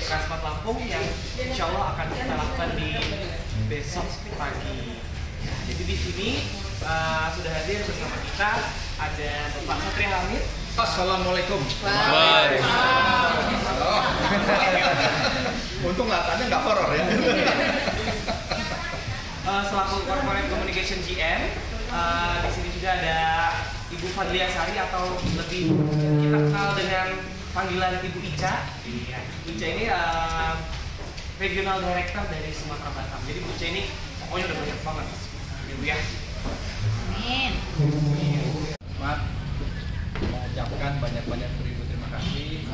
Transmart Lampung yang insya Allah akan kita lakukan di besok pagi. Jadi di sini sudah hadir bersama kita ada Bapak Satria Hamid. Assalamualaikum. Untung latarnya nggak horor ya. Selaku Corporate Communication GM. Di sini juga ada Ibu Fadlia Sari atau lebih kita kenal dengan panggilan Ibu Ica. Ibu Ica ini Regional Director dari Sumatera Batam. Jadi Bu Ica ini pokoknya udah banyak banget, Ibu ya. Amin. Mat, mengucapkan banyak-banyak beribu terima kasih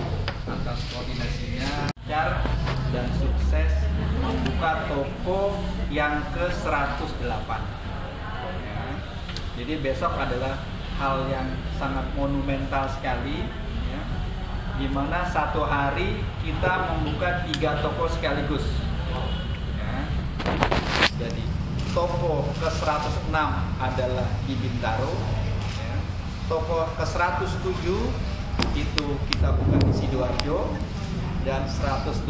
atas koordinasinya dan sukses membuka toko yang ke-108. Ya. Jadi besok adalah hal yang sangat monumental sekali, ya, di mana satu hari kita membuka 3 toko sekaligus. Ya. Jadi toko ke-106 adalah di Bintaro, ya. Toko ke-107 itu kita buka di Sidoarjo, dan 108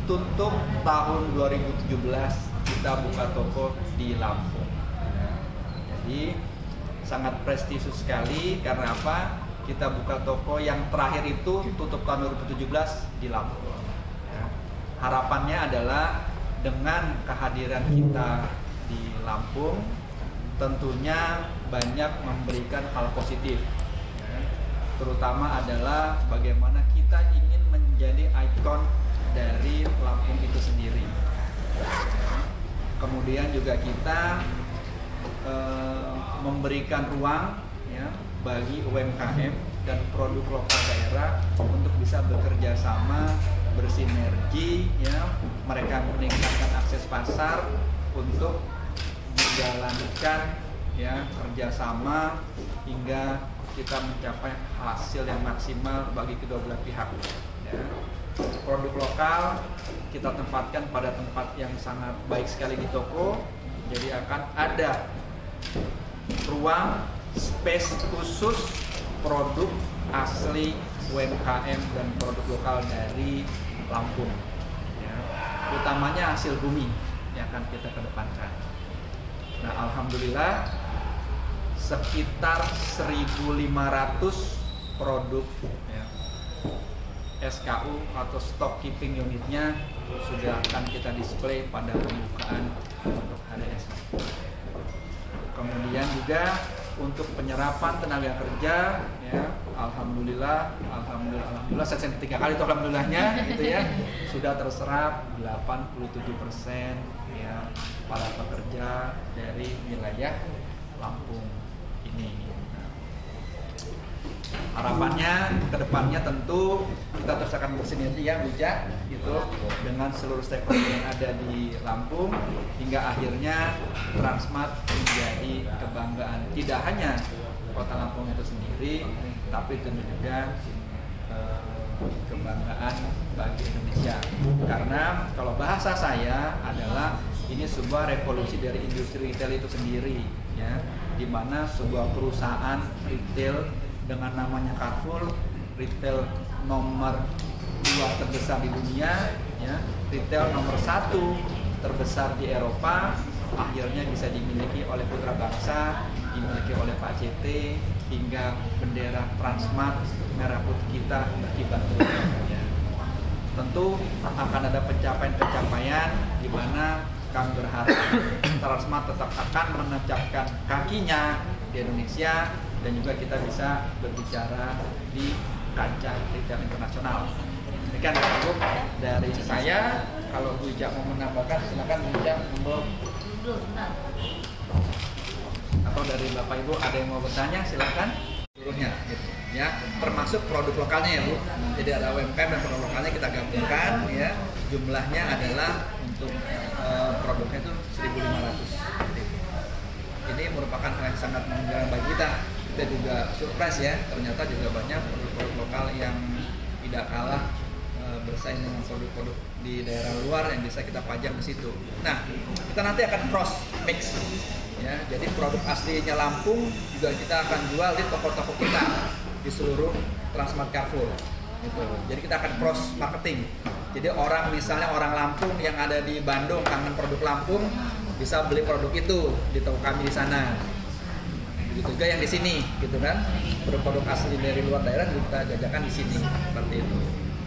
tutup tahun 2017 kita buka toko di Lampung. Ya. Jadi sangat prestisius sekali karena apa? Kita buka toko yang terakhir itu tutup tahun 2017 di Lampung. Ya. Harapannya adalah dengan kehadiran kita di Lampung tentunya banyak memberikan hal positif. Ya. Terutama adalah bagaimana kita ingin menjadi ikon dari Lampung itu sendiri. Kemudian juga kita memberikan ruang, ya, bagi UMKM dan produk lokal daerah untuk bisa bekerja sama, bersinergi, ya, mereka meningkatkan akses pasar untuk menjalankan, ya, kerjasama hingga kita mencapai hasil yang maksimal bagi kedua belah pihak. Ya. Produk lokal kita tempatkan pada tempat yang sangat baik sekali di toko, jadi akan ada ruang space khusus produk asli UMKM dan produk lokal dari Lampung, ya. Utamanya hasil bumi yang akan kita kedepankan. Nah, alhamdulillah sekitar 1.500 produk, ya, SKU atau stock keeping unitnya sudah akan kita display pada pembukaan untuk hari esok. Kemudian juga untuk penyerapan tenaga kerja, ya, alhamdulillah saya 3 kali itu alhamdulillahnya gitu ya, sudah terserap 87%, ya, para pekerja dari wilayah Lampung ini. Harapannya kedepannya tentu kita terus akan bersinergi, ya, bijak gitu dengan seluruh stakeholder yang ada di Lampung hingga akhirnya Transmart menjadi kebanggaan tidak hanya Kota Lampung itu sendiri, tapi tentu juga kebanggaan bagi Indonesia. Karena kalau bahasa saya adalah ini sebuah revolusi dari industri retail itu sendiri, ya, di mana sebuah perusahaan retail dengan namanya Carrefour, retail nomor 2 terbesar di dunia, ya, retail nomor 1 terbesar di Eropa, akhirnya bisa dimiliki oleh putra bangsa, dimiliki oleh Pak CT, hingga bendera Transmart merah putih kita berkibar terus. Ya. Tentu akan ada pencapaian-pencapaian di mana kami berharap Transmart tetap akan menancapkan kakinya di Indonesia dan juga kita bisa berbicara di kancah retail internasional. Demikian Bu dari saya. Kalau Bu Ija mau menambahkan silakan Bu Ija, atau dari Bapak Ibu ada yang mau bertanya silakan. Seluruhnya gitu, ya, termasuk produk lokalnya, ya Bu. Jadi ada UMKM dan produk lokalnya kita gabungkan, ya. Jumlahnya adalah untuk produknya itu 1.500. Ini merupakan hal yang sangat menggembirakan bagi kita. Kita juga surprise, ya, ternyata juga banyak produk-produk lokal yang tidak kalah bersaing dengan produk-produk di daerah luar yang bisa kita pajang di situ. Nah, kita nanti akan cross mix, ya. Jadi produk aslinya Lampung juga kita akan jual di toko-toko kita di seluruh Transmart Carrefour. gitu. Jadi kita akan cross marketing. Jadi misalnya orang Lampung yang ada di Bandung kangen produk Lampung bisa beli produk itu di toko kami di sana. Begitu juga yang di sini, gitu kan. Produk asli dari luar daerah kita jajakan di sini seperti itu.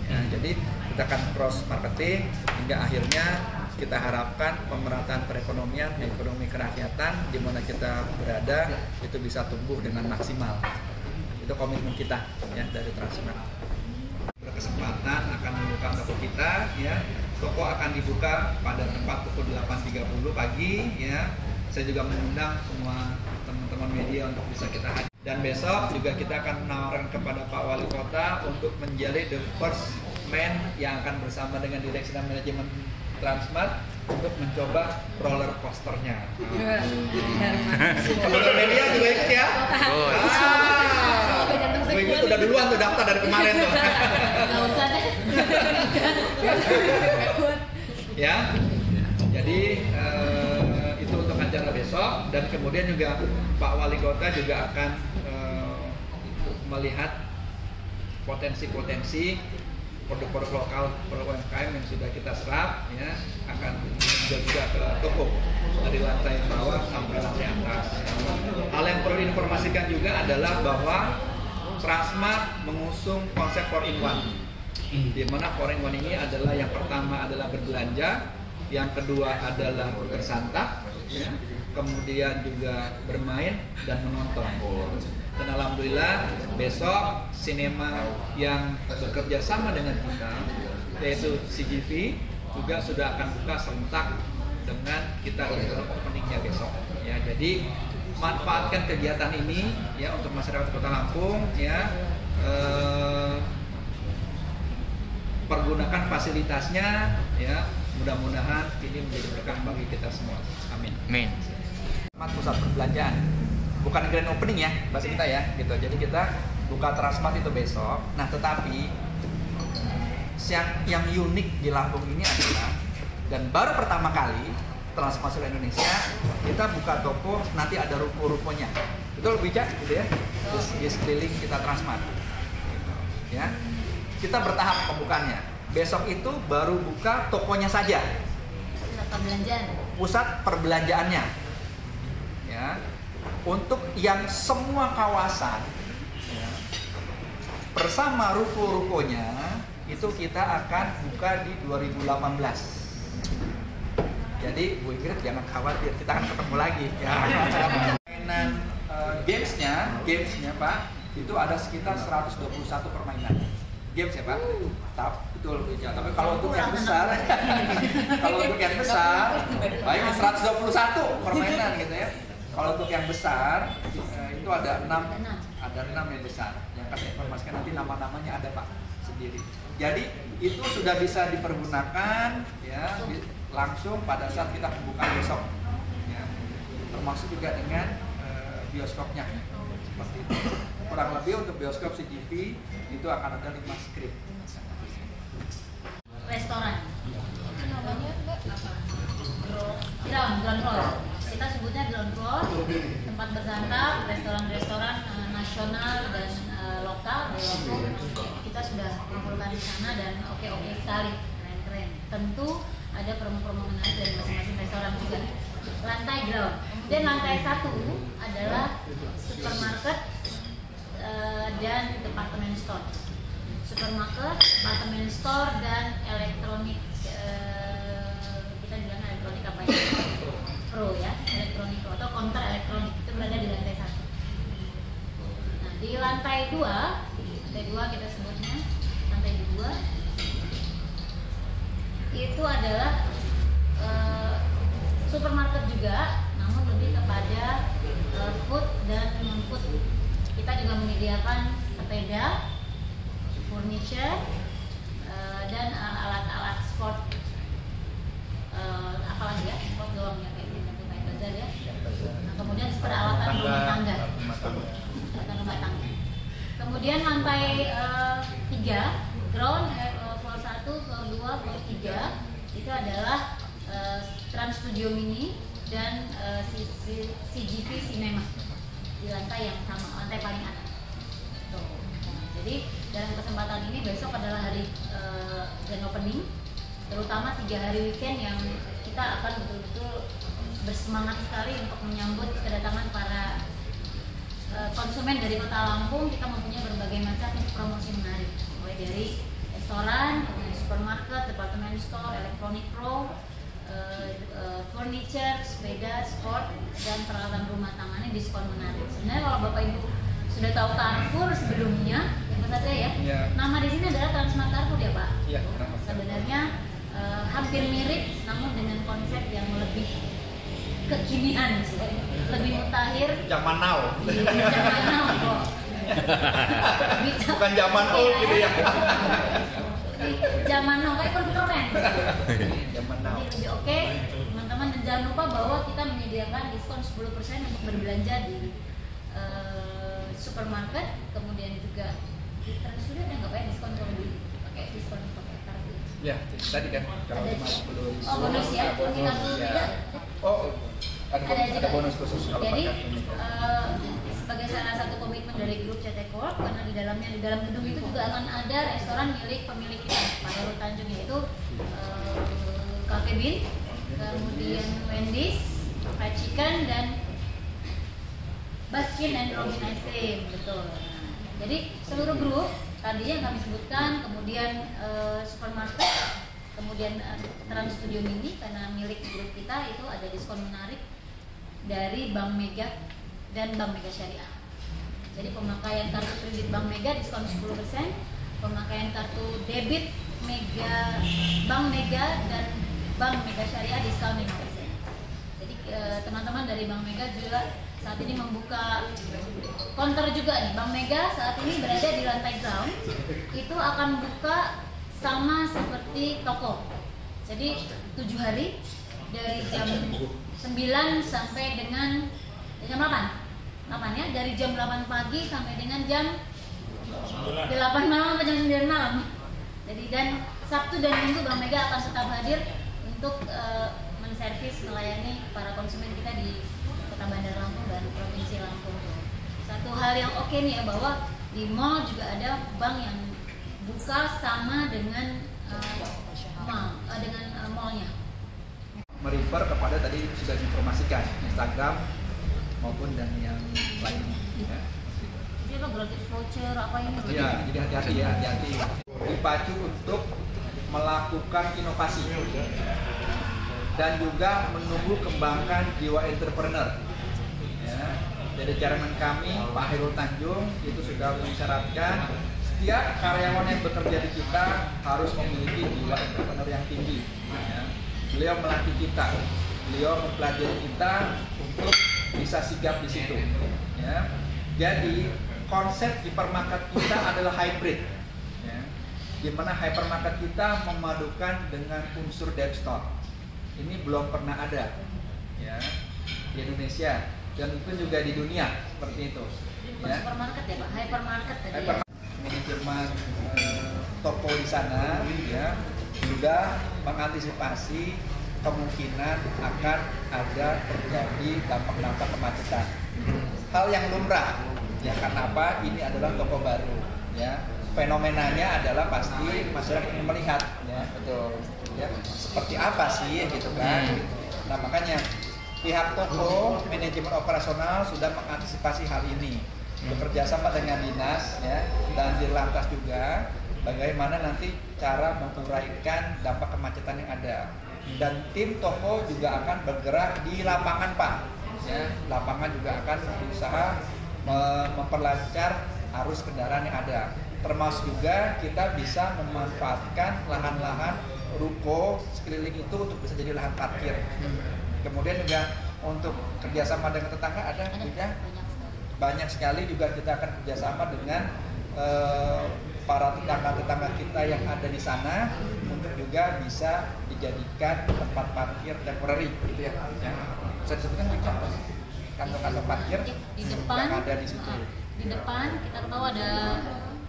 Ya, jadi kita akan cross marketing hingga akhirnya kita harapkan pemerataan perekonomian, ekonomi kerakyatan di mana kita berada itu bisa tumbuh dengan maksimal. Itu komitmen kita ya dari Transmart. Berkesempatan akan membuka toko kita ya. Toko akan dibuka pada tepat pukul 8.30 pagi ya. Saya juga mengundang semua teman-teman media untuk bisa kita hadir. Dan besok juga kita akan menawarkan kepada Pak Wali Kota untuk menjadi the first man yang akan bersama dengan direksi dan manajemen Transmart untuk mencoba roller coasternya. Kalau media juga ikut ya. Gue ikut udah duluan tuh daftar dari kemarin tuh. Nggak usah deh. Ya. Jadi itu untuk acara besok dan kemudian juga Pak Wali Kota juga akan melihat potensi-potensi produk-produk lokal UMKM yang sudah kita serap ya akan juga ke toko dari lantai bawah sampai lantai atas. Hal yang perlu diinformasikan juga adalah bahwa Transmart mengusung konsep 4-in-1 di mana 4-in-1 ini adalah yang pertama adalah berbelanja, yang kedua adalah bersantap, ya, kemudian juga bermain dan menonton. Dan alhamdulillah besok sinema yang bekerja sama dengan kita yaitu CGV juga sudah akan buka serentak dengan kita dalam openingnya besok ya. Jadi manfaatkan kegiatan ini ya untuk masyarakat Kota Lampung ya, pergunakan fasilitasnya ya, mudah-mudahan ini menjadi berkah bagi kita semua. Amin. Amin. Pusat perbelanjaan, bukan grand opening ya bahasa kita ya gitu. Jadi kita buka Transmart itu besok. Nah tetapi yang unik di Lampung ini adalah dan baru pertama kali Transmart seluruh Indonesia kita buka toko nanti ada ruko-rukonya. Betul bijak gitu ya. Di sekeliling kita Transmart. Gitu, ya. Kita bertahap pembukaannya. Besok itu baru buka tokonya saja. Pusat perbelanjaan. Pusat perbelanjaannya. Ya. Untuk yang semua kawasan ya, bersama ruko-rukonya itu kita akan buka di 2018. Jadi Bu Ingrid jangan khawatir, kita akan ketemu lagi ya. Permainan gamesnya Pak itu ada sekitar 121 permainan games ya Pak. Betul ya. Tapi kalau untuk yang besar baik 121 permainan gitu ya. Kalau untuk yang besar itu ada 6 yang besar. Yang saya informasikan nanti nama-namanya ada Pak sendiri. Jadi itu sudah bisa dipergunakan ya langsung pada saat kita pembukaan besok. Ya. Termasuk juga dengan bioskopnya seperti itu. Kurang lebih untuk bioskop CGV itu akan ada 5 skrip. Restoran. Ground floor. Kita sebutnya ground floor, tempat bersantap, restoran-restoran nasional dan lokal di Lampung. Kita sudah kumpulkan di sana dan oke sekali, keren. Tentu ada promo-promo menarik dari masing-masing restoran juga. Lantai ground. Kemudian lantai 1 adalah supermarket dan department store. Supermarket, department store dan elektronik. Kita bilang elektronik apa ya? Pro ya, elektronik pro atau counter elektronik itu berada di lantai 1. Nah di lantai 2 kita sebutnya lantai 2 itu adalah supermarket juga, namun lebih kepada food dan non food. Kita juga menyediakan sepeda, furniture dan alat-alat sport. Apalagi ya, sport doang ya kayak bazar ya. Nah, kemudian peralatan rumah tangga. Kemudian lantai 3, ground floor 1, floor 2, floor 3 itu adalah Trans Studio Mini dan CGV Cinema di lantai yang sama, lantai paling atas. Tuh. Nah, jadi dalam kesempatan ini besok adalah hari grand opening, terutama 3 hari weekend yang kita akan betul-betul bersemangat sekali untuk menyambut kedatangan para konsumen dari Kota Lampung. Kita mempunyai berbagai macam promosi menarik, mulai dari restoran, kemudian supermarket, department store, electronic pro, furniture, sepeda, sport, dan peralatan rumah tangga ini diskon menarik. Sebenarnya kalau Bapak Ibu sudah tahu Carrefour sebelumnya, ingat saja ya, nama di sini adalah Transmart Carrefour ya Pak. Iya. Sebenarnya hampir mirip, namun dengan konsep yang lebih kekinian sih, lebih mutakhir. Zaman now. Zaman now kok. Bukan zaman old gitu ya. Zaman now kayak keren. Zaman now. Jadi lebih oke, teman-teman, dan jangan lupa bahwa kita menyediakan diskon 10% untuk berbelanja di supermarket, kemudian juga di Trans Studio ada nggak Pak diskon kalau beli pakai diskon pakai kartu? Ya, tadi kan kalau 50. Oh, bonus ya, pakai kartu tidak? Oh, ada bonus khusus kalau Jadi pakai kartu. sebagai salah satu komitmen dari grup CT Corp, karena di dalam gedung itu juga akan ada restoran milik pemilik kita Pak Heru Tanjung, yaitu Cafe Bean, kemudian Wendy's, Fried Chicken, dan Baskin and Robin Ice Cream, betul. Nah, jadi seluruh grup tadi yang kami sebutkan, kemudian supermarket, kemudian Trans Studio Mini karena milik grup kita itu ada diskon menarik dari Bank Mega dan Bank Mega Syariah. Jadi pemakaian kartu kredit Bank Mega diskon 10%, pemakaian kartu debit Mega, Bank Mega dan Bank Mega Syariah diskon 5%. Jadi teman-teman dari Bank Mega juga saat ini membuka counter juga nih. Bank Mega saat ini berada di lantai ground, itu akan buka sama seperti toko. Jadi 7 hari dari jam 9 sampai dengan jam 8 ya, dari jam 8 pagi sampai dengan jam 8 malam atau jam 9 malam. Jadi dan Sabtu dan Minggu Bank Mega akan tetap hadir untuk menservis, melayani para konsumen kita di Kota Bandar Lampung dan Provinsi Lampung. Satu hal yang oke nih ya, bahwa di mall juga ada bank yang buka sama dengan mallnya. Merefer kepada tadi sudah diinformasikan Instagram maupun dan yang lainnya. Ya. Jadi apa gratis voucher apa ini? Iya, jadi hati-hati ya, hati-hati. Dipacu untuk melakukan inovasi dan juga menumbuh kembangkan jiwa entrepreneur. Ya. Dari chairman kami Pak Heru Tanjung itu sudah mengisyaratkan setiap karyawan yang bekerja di kita harus memiliki jiwa entrepreneur yang tinggi. Ya. Beliau melatih kita, beliau mempelajari kita untuk bisa sigap di situ. Ya. Jadi konsep hipermarket kita adalah hybrid, ya. Di mana hypermarket kita memadukan dengan unsur dark store. Ini belum pernah ada, ya, di Indonesia dan mungkin juga di dunia seperti itu. Ya. Supermarket ya Pak, hypermarket tadi. Manajemen toko di sana, ya, sudah mengantisipasi kemungkinan akan ada terjadi dampak-dampak kemacetan. Hal yang lumrah, ya, karena apa? Ini adalah toko baru, ya. Fenomenanya adalah pasti masyarakat ingin melihat, ya, betul, ya, seperti apa sih, gitu kan. Nah, makanya pihak toko manajemen operasional sudah mengantisipasi hal ini, bekerja sama dengan dinas, ya, dan Dirlantas juga, bagaimana nanti cara menguraikan dampak kemacetan yang ada. Dan tim toko juga akan bergerak di lapangan Pak, ya, lapangan juga akan berusaha memperlancar arus kendaraan yang ada. Termasuk juga kita bisa memanfaatkan lahan-lahan ruko sekeliling itu untuk bisa jadi lahan parkir. Kemudian juga untuk kerjasama dengan tetangga ada juga banyak sekali juga kita akan kerjasama dengan para tetangga-tetangga kita yang ada di sana untuk juga bisa dijadikan tempat parkir temporary, gitu ya. Bisa disebutkan contoh kantong-kantong parkir di depan yang ada di situ. Di depan kita tahu ada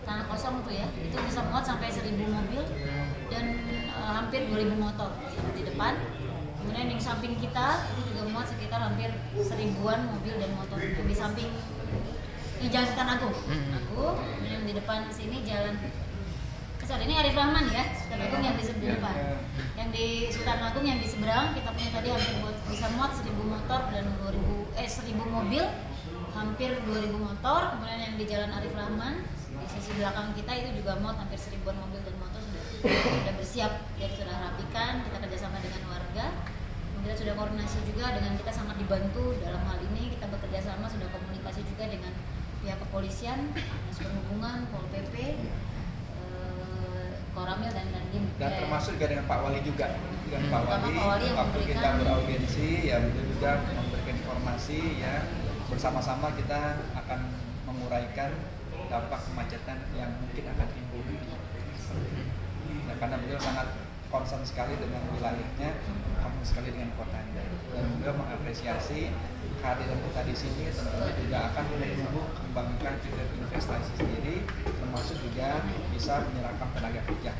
tanah kosong itu ya, itu bisa muat sampai 1.000 mobil dan hampir 2.000 motor di depan. Kemudian di samping kita itu juga muat sekitar hampir 1.000-an mobil dan motor. Di samping Jalan Sultan Agung. Kemudian di depan sini jalan ini Arif Rahman ya, Sultan Agung yang di sebelah depan. Yang di Sultan Agung yang di seberang kita punya tadi hampir bisa muat 1000 motor dan 1000 mobil, hampir 2000 motor. Kemudian yang di Jalan Arif Rahman di sisi belakang kita itu juga muat hampir 1000-an mobil dan motor sudah bersiap, jadi sudah rapikan. Kita kerjasama dengan warga. Kemudian sudah koordinasi juga dengan kita, sangat dibantu dalam hal ini. Kita bekerja sama, sudah komunikasi juga dengan pihak kepolisian, dinas perhubungan, Pol PP, Koramil dan Dandim. Dan termasuk juga dengan Pak Wali juga. Dengan Pak Wali waktu kita beraudiensi ya beliau juga memberikan informasi ya, bersama-sama kita akan menguraikan dampak kemacetan yang mungkin akan timbul. Ya, karena beliau sangat concern sekali dengan wilayahnya, concern sekali dengan kotanya, dan beliau mengapresiasi kehadiran kita di sini tentunya juga akan menumbuh kembangkan juga investasi sendiri, termasuk juga bisa menyerahkan tenaga kerja.